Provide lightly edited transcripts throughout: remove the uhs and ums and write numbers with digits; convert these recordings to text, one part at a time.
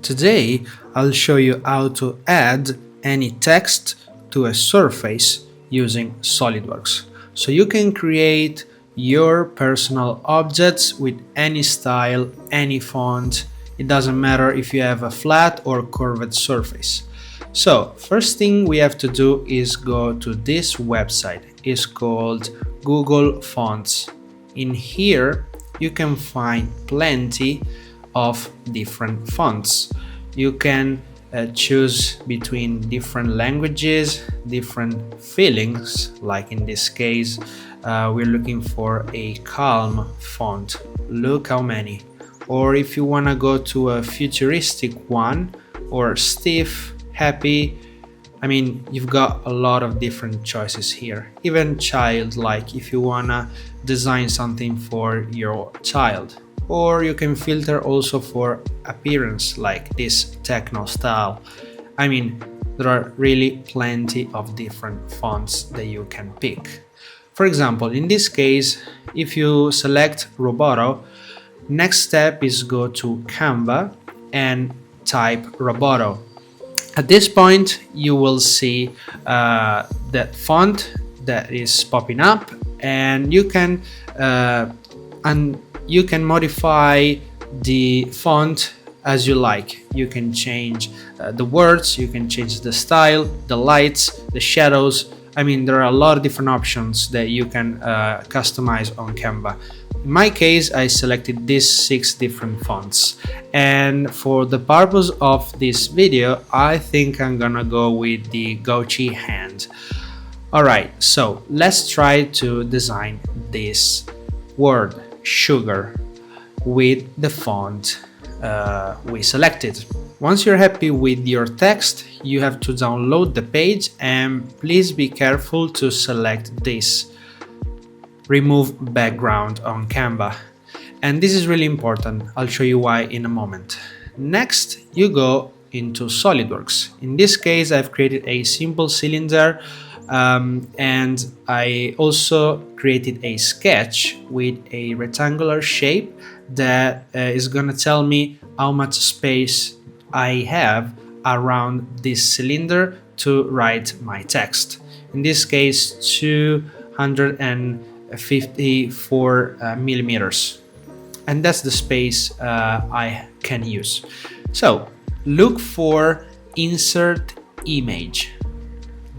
Today, I'll show you how to add any text to a surface using SolidWorks. So you can create your personal objects with any style, any font. It doesn't matter if you have a flat or curved surface. So first thing we have to do is go to this website. It's called Google Fonts. In here, you can find plenty of different fonts. You can choose between different languages, different feelings, like in this case, we're looking for a calm font. Look how many. Or if you want to go to a futuristic one, or stiff, happy, you've got a lot of different choices here. Even childlike, if you wanna design something for your child. Or you can filter also for appearance, like this techno style. There are really plenty of different fonts that you can pick. For example, in this case, if you select Roboto, next step is go to Canva and type Roboto. At this point, you will see that font that is popping up, and you can modify the font as you like. You can change the words, you can change the style, the lights, the shadows. There are a lot of different options that you can customize on Canva. In my case, I selected these 6 different fonts, and for the purpose of this video, I think I'm gonna go with the Gouache hand. Alright, so let's try to design this word, sugar, with the font we selected. Once you're happy with your text, you have to download the page, and please be careful to select this. Remove background on Canva. And this is really important. I'll show you why in a moment. Next, you go into SolidWorks. In this case, I've created a simple cylinder, and I also created a sketch with a rectangular shape that is gonna tell me how much space I have around this cylinder to write my text. In this case, 254 millimeters, and that's the space I can use. So look for insert image,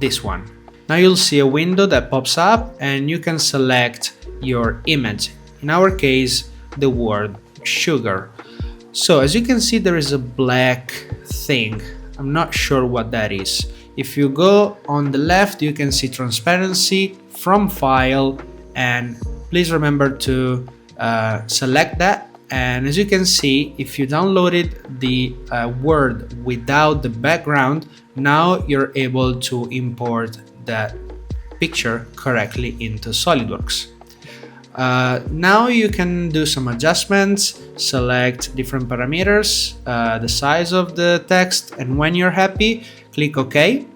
this one. Now you'll see a window that pops up, and you can select your image. In our case, the word sugar. So as you can see, there is a black thing. I'm not sure what that is. If you go on the left, you can see transparency, from file, and please remember to select that. And as you can see, if you downloaded the word without the background, now you're able to import that picture correctly into SolidWorks. Now you can do some adjustments, select different parameters, the size of the text, and when you're happy, click OK.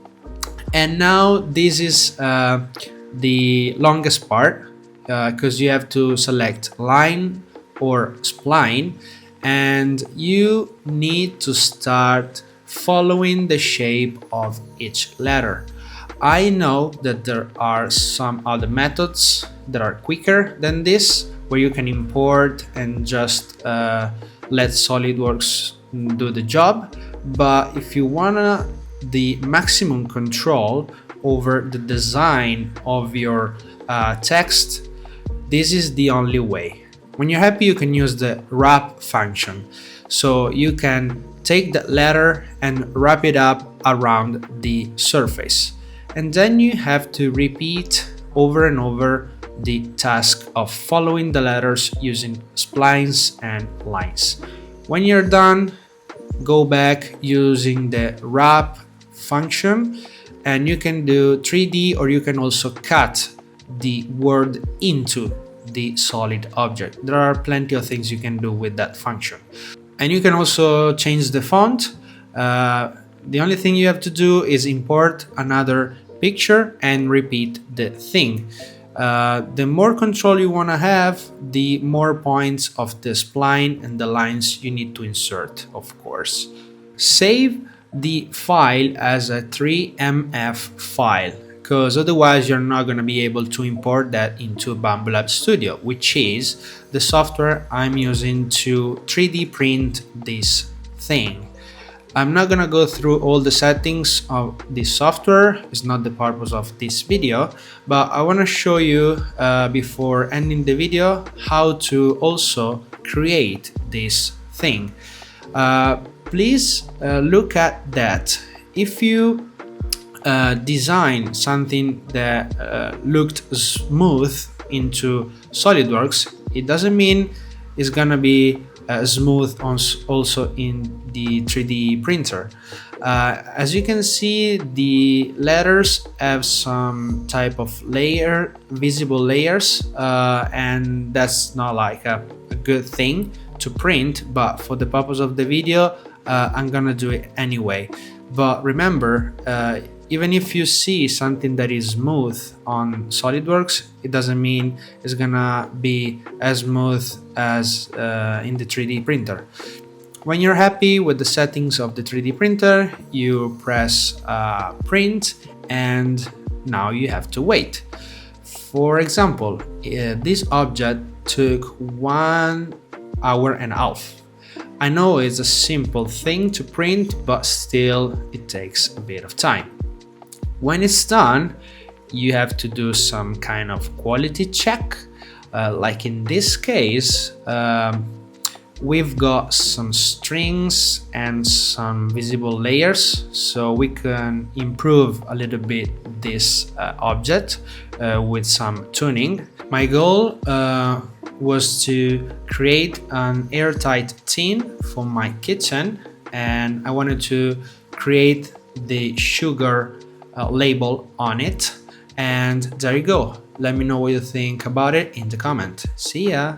And now this is the longest part, because you have to select line or spline, and you need to start following the shape of each letter. I know that there are some other methods that are quicker than this, where you can import and just let SolidWorks do the job. But if you wanna the maximum control over the design of your text, this is the only way. When you're happy, you can use the wrap function. So you can take that letter and wrap it up around the surface. And then you have to repeat over and over the task of following the letters using splines and lines. When you're done, go back using the wrap function, and you can do 3D, or you can also cut the word into the solid object. There are plenty of things you can do with that function. And you can also change the font. The only thing you have to do is import another picture and repeat the thing. The more control you want to have, the more points of the spline and the lines you need to insert, of course. Save the file as a 3MF file, because otherwise you're not going to be able to import that into Bambu Lab Studio, which is the software I'm using to 3D print this thing. I'm not gonna go through all the settings of this software, it's not the purpose of this video, but I want to show you before ending the video how to also create this thing. Please look at that. If you design something that looked smooth into SolidWorks, it doesn't mean it's gonna be smooth also in the 3D printer. As you can see, the letters have some type of visible layers, and that's not like a good thing to print, but for the purpose of the video, I'm gonna do it anyway. But remember, even if you see something that is smooth on SolidWorks, it doesn't mean it's gonna be as smooth as in the 3D printer. When you're happy with the settings of the 3D printer, you press print, and now you have to wait. For example, this object took 1.5 hours. I know it's a simple thing to print, but still it takes a bit of time. When it's done, you have to do some kind of quality check. Like in this case, we've got some strings and some visible layers, so we can improve a little bit this object with some tuning. My goal was to create an airtight tin for my kitchen, and I wanted to create the sugar label on it, and there you go. Let me know what you think about it in the comment. See ya!